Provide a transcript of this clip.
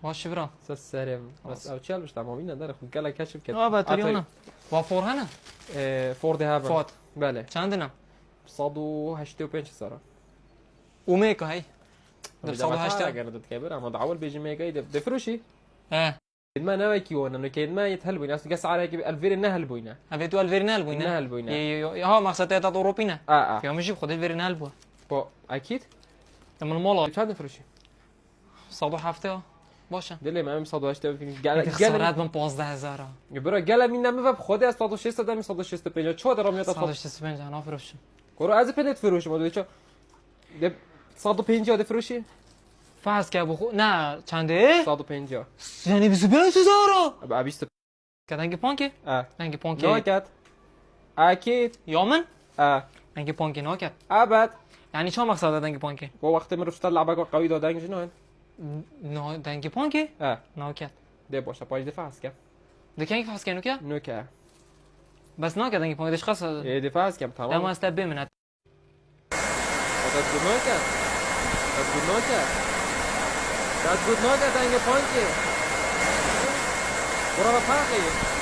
باشه برا سرم بس او چال بشتم همین نداره خود گله کشف کرد باتریونه با فورهنه فورد هاون فات بله چندنا 185 سارا اوميكا هي ده 108 اگر دت کبر اما دعول بيجي ميجا ده فروشي اه ما نواكي وانا كيد ما يتهلبوا ناس قص على الفير نهل بوينا ابيتو الفيرنال بوينا نهل بوينا ها مقصد تاع اوروبينا اه يوم يجيب خد الفيرنال بو بو اكيد لما المولا چند فروشي صادو هفته باشه دل ما 108 في خسارات من 15000 برا قال مين ما بخود از 106 دم 165 چه دارم میاد 165 انا فروش برو از پنت فروش ما چه 150 ده فروشی فرض که بخو نه چنده 150 یعنی 25000 ابا 20 کدنگ پانکی دنگ پانکی ناکت اكيد یومن اه دنگ پانکی ناکت ابد یعنی چه مقصد دنگ پانکی و وقت من رفت لعبه قوي دادن جنون نه دنگ پانکی ناکت ده باشه پاج دفاع است که دکنگ فاس کنو که نوکه بس ناکت دنگ پانکی دش خاص دفاع است که تمام ما استبه من هذا نوکه هذا نوکه دنگ پانکی برو فرقی